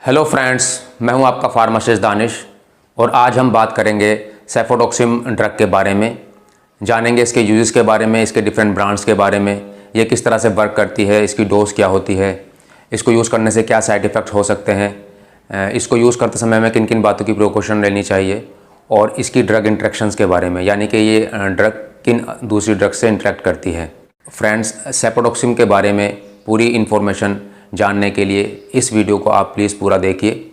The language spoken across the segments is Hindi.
हेलो फ्रेंड्स, मैं हूं आपका फार्मासिस्ट दानिश और आज हम बात करेंगे सेफोडोक्सिम ड्रग के बारे में। जानेंगे इसके यूजेस के बारे में, इसके डिफरेंट ब्रांड्स के बारे में, ये किस तरह से वर्क करती है, इसकी डोज क्या होती है, इसको यूज़ करने से क्या साइड इफ़ेक्ट हो सकते हैं, इसको यूज़ करते समय हमें किन किन बातों की प्रिकॉशन लेनी चाहिए और इसकी ड्रग इंटरेक्शंस के बारे में, यानी कि ये ड्रग किन दूसरी ड्रग से इंटरेक्ट करती है। फ्रेंड्स, सेफोडोक्सिम के बारे में पूरी इन्फॉर्मेशन जानने के लिए इस वीडियो को आप प्लीज़ पूरा देखिए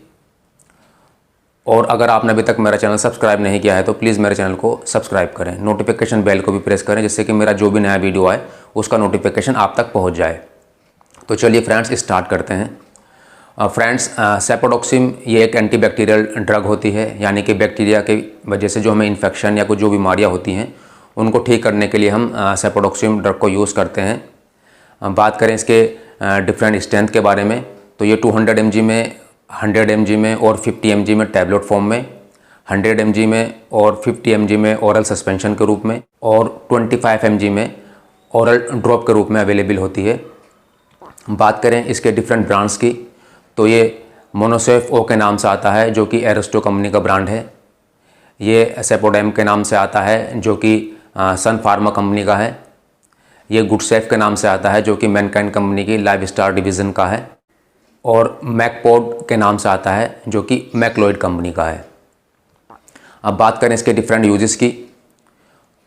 और अगर आपने अभी तक मेरा चैनल सब्सक्राइब नहीं किया है तो प्लीज़ मेरे चैनल को सब्सक्राइब करें, नोटिफिकेशन बेल को भी प्रेस करें जिससे कि मेरा जो भी नया वीडियो आए उसका नोटिफिकेशन आप तक पहुंच जाए। तो चलिए फ्रेंड्स, स्टार्ट करते हैं। फ्रेंड्स, सेफोडोक्सिम ये एक एंटीबैक्टीरियल ड्रग होती है, यानी कि बैक्टीरिया की वजह से जो हमें इन्फेक्शन या कुछ जो बीमारियाँ होती हैं उनको ठीक करने के लिए हम सेफोडोक्सिम ड्रग को यूज़ करते हैं। बात करें इसके डिफरेंट स्ट्रेंथ के बारे में तो ये 200 mg में, 100 mg में और 50 mg में टैबलेट फॉर्म में, 100 mg में और 50 mg में ओरल सस्पेंशन के रूप में और 25 mg में ओरल ड्रॉप के रूप में अवेलेबल होती है। बात करें इसके डिफरेंट ब्रांड्स की तो ये मोनोसेफ ओ के नाम से आता है जो कि एरिस्टो कंपनी का ब्रांड है। ये सेपोडेम के नाम से आता है जो कि सन फार्मा कंपनी का है। ये गुडसेफ के नाम से आता है जो कि मैनकाइंड कंपनी की लाइव स्टार डिवीज़न का है और मैकपोड के नाम से आता है जो कि मैक्लोइड कंपनी का है। अब बात करें इसके डिफरेंट यूजेस की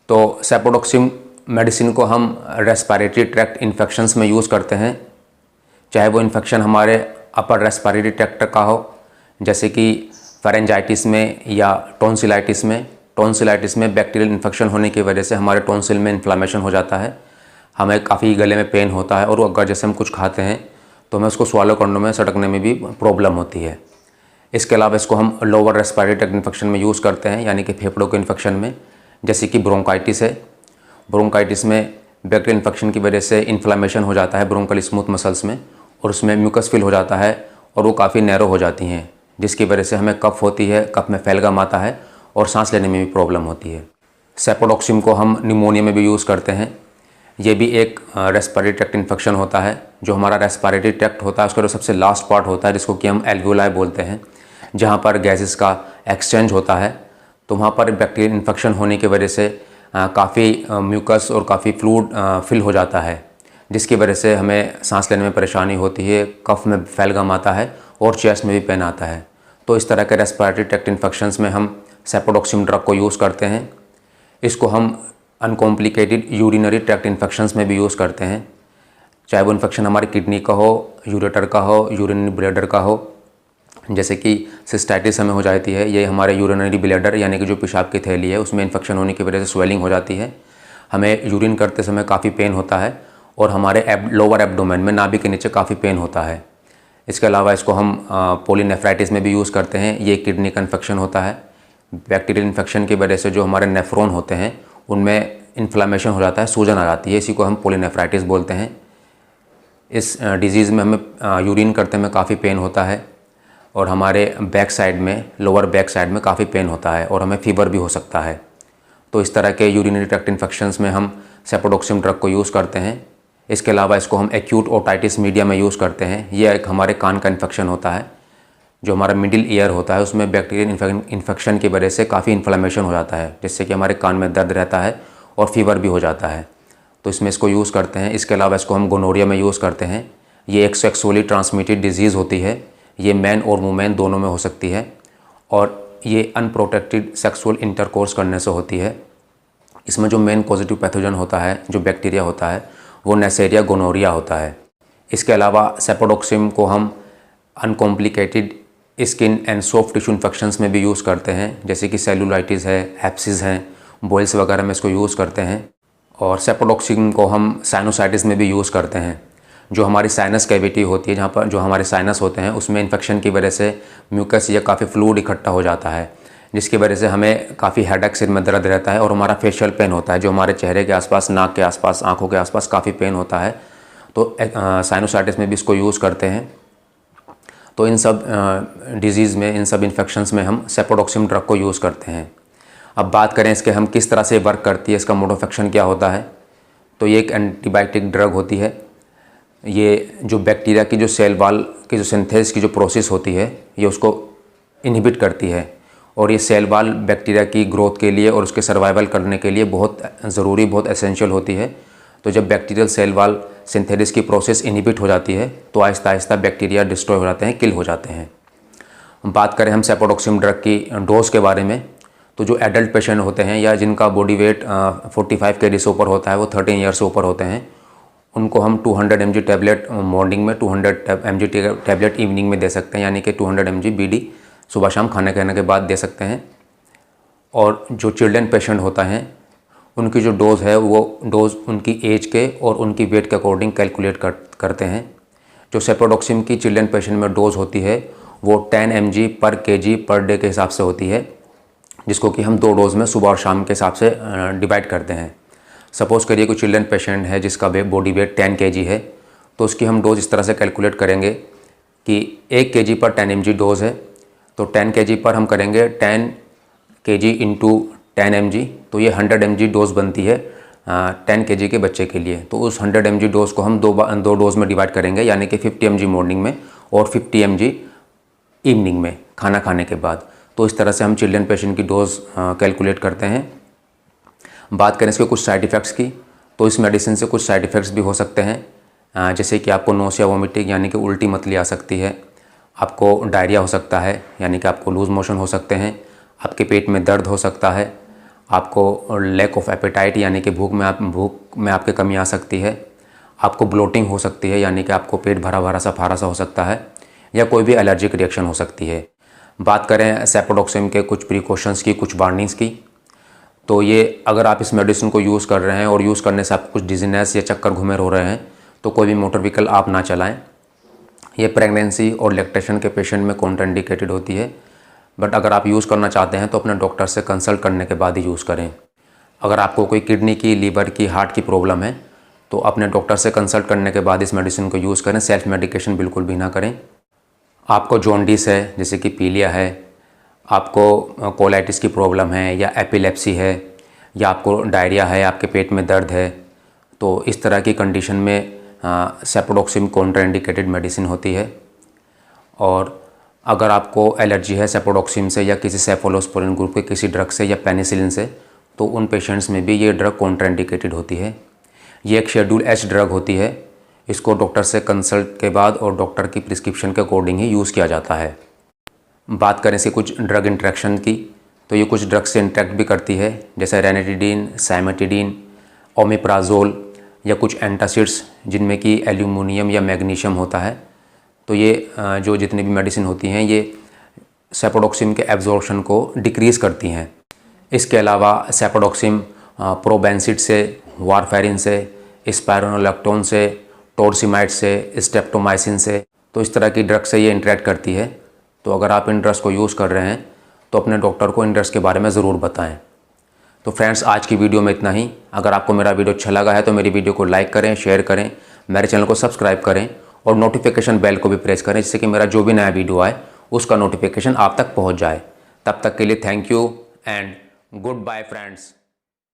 तो सेफोडोक्सिम मेडिसिन को हम रेस्पिरेटरी ट्रैक्ट इन्फेक्शंस में यूज़ करते हैं, चाहे वो इन्फेक्शन हमारे अपर रेस्पिरेटरी ट्रैक्ट का हो जैसे कि फेरेंजाइटिस में या टॉन्सिलाइटिस में। टॉन्सिलाइटिस में बैक्टीरियल इन्फेक्शन होने की वजह से हमारे टॉन्सिल में इन्फ्लामेशन हो जाता है, हमें काफ़ी गले में पेन होता है और अगर जैसे हम कुछ खाते हैं तो हमें उसको स्वालो करने में, सटकने में भी प्रॉब्लम होती है। इसके अलावा इसको हम लोअर रेस्पिरेटरी ट्रैक्ट इन्फेक्शन में यूज़ करते हैं, यानी कि फेफड़ों के इन्फेक्शन में, जैसे कि ब्रोंकाइटिस है। ब्रोंकाइटिस में बैक्टीरियल इन्फेक्शन की वजह से इन्फ्लामेशन हो जाता है ब्रोंकल स्मूथ मसल्स में और उसमें म्यूकस फिल हो जाता है और वो काफ़ी नैरो हो जाती हैं, जिसकी वजह से हमें कफ होती है, कफ में फैलगम आता है और सांस लेने में भी प्रॉब्लम होती है। सेफोडोक्सिम को हम निमोनिया में भी यूज़ करते हैं। ये भी एक रेस्पिरेटरी ट्रैक्ट इन्फेक्शन होता है। जो हमारा रेस्पिरेटरी ट्रैक्ट होता है उसका जो सबसे लास्ट पार्ट होता है जिसको कि हम एल्वियोलाई बोलते हैं, जहाँ पर गैसेस का एक्सचेंज होता है, तो वहाँ पर बैक्टीरियल इन्फेक्शन होने की वजह से काफ़ी म्यूकस और काफ़ी फ्लूइड फिल हो जाता है, जिसकी वजह से हमें सांस लेने में परेशानी होती है, कफ में फैलगम आता है और चेस्ट में भी पेन आता है। तो इस तरह के रेस्पिरेटरी ट्रैक्ट इन्फेक्शंस में हम सेफोडोक्सिम ड्रग को यूज़ करते हैं। इसको हम अनकॉम्प्लिकेटेड यूरिनरी ट्रैक्ट इन्फेक्शंस में भी यूज़ करते हैं, चाहे वो इन्फेक्शन हमारी किडनी का हो, यूरेटर का हो, यूरिनरी ब्लैडर का हो, जैसे कि सिस्टाइटिस हमें हो जाती है। ये हमारे यूरिनरी ब्लैडर यानी कि जो पेशाब की थैली है उसमें इन्फेक्शन होने की वजह से स्वेलिंग हो जाती है, हमें यूरिन करते समय काफ़ी पेन होता है और हमारे लोअर एब्डोमेन में, नाभि के नीचे काफ़ी पेन होता है। इसके अलावा इसको हम पॉलीनेफ्राइटिस में भी यूज़ करते हैं। ये किडनी का इन्फेक्शन होता है, बैक्टीरियल इन्फेक्शन की वजह से जो हमारे नेफ्रॉन होते हैं उनमें इन्फ्लामेशन हो जाता है, सूजन आ जाती है, इसी को हम पॉलीनेफ्राइटिस बोलते हैं। इस डिजीज़ में हमें यूरिन करते में काफ़ी पेन होता है और हमारे बैक साइड में, लोअर बैक साइड में काफ़ी पेन होता है और हमें फीवर भी हो सकता है। तो इस तरह के यूरिनरी ट्रैक्ट इन्फेक्शंस में हम सेफोडोक्सिम ड्रग को यूज़ करते हैं। इसके अलावा इसको हम एक्यूट ओटाइटिस मीडिया में यूज़ करते हैं। ये एक हमारे कान का इन्फेक्शन होता है, जो हमारा मिडिल ईयर होता है उसमें बैक्टीरियल इन्फेक्शन की वजह से काफ़ी इन्फ्लामेशन हो जाता है, जिससे कि हमारे कान में दर्द रहता है और फीवर भी हो जाता है, तो इसमें इसको यूज़ करते हैं। इसके अलावा इसको हम गोनोरिया में यूज़ करते हैं। ये एक सेक्सुअली ट्रांसमिटेड डिजीज़ होती है, ये मैन और वुमेन दोनों में हो सकती है और ये अनप्रोटेक्टेड सेक्सुअल इंटरकोर्स करने से होती है। इसमें जो मेन पॉजिटिव पैथोजन होता है, जो बैक्टीरिया होता है, वो नेसेरिया गोनोरिया होता है। इसके अलावा सेफोडोक्सिम को हम uncomplicated skin and soft tissue infections में भी यूज़ करते हैं, जैसे कि सेलुलाइटिस है, एप्सिस हैं, बॉयल्स वगैरह में इसको यूज़ करते हैं। और सेफोडोक्सिम को हम साइनोसाइटिस में भी यूज़ करते हैं। जो हमारी साइनस कैविटी होती है, जहाँ पर जो हमारे साइनस होते हैं उसमें इन्फेक्शन की वजह से म्यूकस या काफ़ी फ्लूइड इकट्ठा हो जाता है, जिसकी वजह से हमें काफ़ी हेडेक, सिर में दर्द रहता है और हमारा फेशियल पेन होता है, जो हमारे चेहरे के आसपास, नाक के आसपास, आँखों के आसपास काफ़ी पेन होता है। तो साइनोसाइटिस में भी इसको यूज़ करते हैं। तो इन सब डिजीज़ में, इन सब इन्फेक्शंस में हम सेफोडोक्सिम ड्रग को यूज़ करते हैं। अब बात करें इसके हम किस तरह से वर्क करती है, इसका मोड ऑफ एक्शन क्या होता है, तो ये एक एंटीबायोटिक ड्रग होती है। ये जो बैक्टीरिया की जो सेल वाल की जो सिंथेसिस की जो प्रोसेस होती है ये उसको इनहिबिट करती है, और ये सेल वाल बैक्टीरिया की ग्रोथ के लिए और उसके सर्वाइवल करने के लिए बहुत ज़रूरी, बहुत एसेंशियल होती है। तो जब बैक्टीरियल सेल वाल सिंथेसिस की प्रोसेस इनहिबिट हो जाती है तो आहिस्ता आहिस्ता बैक्टीरिया डिस्ट्रॉय हो जाते हैं, किल हो जाते हैं। बात करें हम सेफोटोक्सिम ड्रग की डोज के बारे में, तो जो एडल्ट पेशेंट होते हैं या जिनका बॉडी वेट 45 kg से ऊपर होता है, वो 13 ईयर से ऊपर होते हैं, उनको हम 200 mg टैबलेट मॉर्निंग में, 200 mg टैबलेट इवनिंग में दे सकते हैं, यानी कि 200 mg BD सुबह शाम खाने खाने के बाद दे सकते हैं। और जो चिल्ड्रन पेशेंट होता है उनकी जो डोज़ है वो डोज़ उनकी एज के और उनकी वेट के अकॉर्डिंग कैलकुलेट करते हैं। जो सेफोटोक्सिम की चिल्ड्रन पेशेंट में डोज़ होती है वो 10 mg पर kg पर डे के हिसाब से होती है, जिसको कि हम 2 डोज़ में सुबह और शाम के हिसाब से डिवाइड करते हैं। सपोज़ करिए कोई चिल्ड्रन पेशेंट है जिसका बॉडी वेट 10 kg है, तो उसकी हम डोज़ इस तरह से कैलकुलेट करेंगे कि 1 kg पर 10 mg डोज़ है, तो 10 kg पर हम करेंगे 10 kg इंटू 10 mg, तो ये 100 mg डोज़ बनती है 10 kg के बच्चे के लिए। तो उस 100 mg डोज़ को हम दो डोज़ में डिवाइड करेंगे, यानी कि 50 mg मॉर्निंग में और 50 mg इवनिंग में खाना खाने के बाद। तो इस तरह से हम चिल्ड्रन पेशेंट की डोज़ कैलकुलेट करते हैं। बात करें इसके कुछ साइड इफ़ेक्ट्स की, तो इस मेडिसिन से कुछ साइड इफ़ेक्ट्स भी हो सकते हैं, जैसे कि आपको नोसिया वोमिटिंग यानी कि उल्टी मतली आ सकती है, आपको डायरिया हो सकता है यानी कि आपको लूज़ मोशन हो सकते हैं, आपके पेट में दर्द हो सकता है, आपको लैक ऑफ एपेटाइट यानी कि भूख में आपके कमी आ सकती है, आपको ब्लोटिंग हो सकती है यानी कि आपको पेट भरा भरा सा फारा सा हो सकता है, या कोई भी एलर्जिक रिएक्शन हो सकती है। बात करें सेफोटोक्सिम के कुछ प्रिकॉशंस की, कुछ वार्निंग्स की, तो ये अगर आप इस मेडिसिन को यूज़ कर रहे हैं और यूज़ करने से आपको कुछ डिजीनेस या चक्कर घूमे हो रहे हैं तो कोई भी मोटर व्हीकल आप ना चलाएं। ये प्रेगनेंसी और लैक्टेशन के पेशेंट में कॉन्ट्राइंडिकेटेड होती है, बट अगर आप यूज़ करना चाहते हैं तो अपने डॉक्टर से कंसल्ट करने के बाद ही यूज़ करें। अगर आपको कोई किडनी की, लीवर की, हार्ट की प्रॉब्लम है तो अपने डॉक्टर से कंसल्ट करने के बाद इस मेडिसिन को यूज़ करें, सेल्फ मेडिकेशन बिल्कुल भी ना करें। आपको जॉन्डिस है जैसे कि पीलिया है, आपको कोलाइटिस की प्रॉब्लम है या एपिलेप्सी है, या आपको डायरिया है, आपके पेट में दर्द है, तो इस तरह की कंडीशन में सेफोटोक्सिम कॉन्ट्राइंडिकेटेड मेडिसिन होती है। और अगर आपको एलर्जी है सेफोटोक्सिम से या किसी सेफोलोस्पोरिन ग्रुप के किसी ड्रग से या पेनिसिलिन से, तो उन पेशेंट्स में भी ये ड्रग कॉन्ट्राइंडिकेटेड होती है। ये एक शेड्यूल H ड्रग होती है, इसको डॉक्टर से कंसल्ट के बाद और डॉक्टर की प्रिस्क्रिप्शन के अकॉर्डिंग ही यूज़ किया जाता है। बात करें इसके कुछ ड्रग इंट्रैक्शन की, तो ये कुछ ड्रग से इंट्रैक्ट भी करती है, जैसे रेनिटिडीन, साइमेटिडीन, ओमेप्राजोल या कुछ एंटासिड्स जिनमें कि एल्यूमिनियम या मैग्नीशियम होता है। तो ये जो जितनी भी मेडिसिन होती हैं ये सेफोटोक्सिम के एब्जॉर्प्शन को डिक्रीज़ करती हैं। इसके अलावा सेफोटोक्सिम प्रोबेंसिड से, वारफेरिन से, स्पाइरोनोलैक्टोन से, टोरसिमाइड से, स्ट्रेप्टोमाइसिन से, तो इस तरह की ड्रग से ये इंटरेक्ट करती है। तो अगर आप इन ड्रग्स को यूज़ कर रहे हैं तो अपने डॉक्टर को इन ड्रग्स के बारे में ज़रूर बताएं। तो फ्रेंड्स, आज की वीडियो में इतना ही। अगर आपको मेरा वीडियो अच्छा लगा है तो मेरी वीडियो को लाइक करें, शेयर करें, मेरे चैनल को सब्सक्राइब करें और नोटिफिकेशन बेल को भी प्रेस करें, जिससे कि मेरा जो भी नया वीडियो आए उसका नोटिफिकेशन आप तक पहुँच जाए। तब तक के लिए thank you and goodbye friends.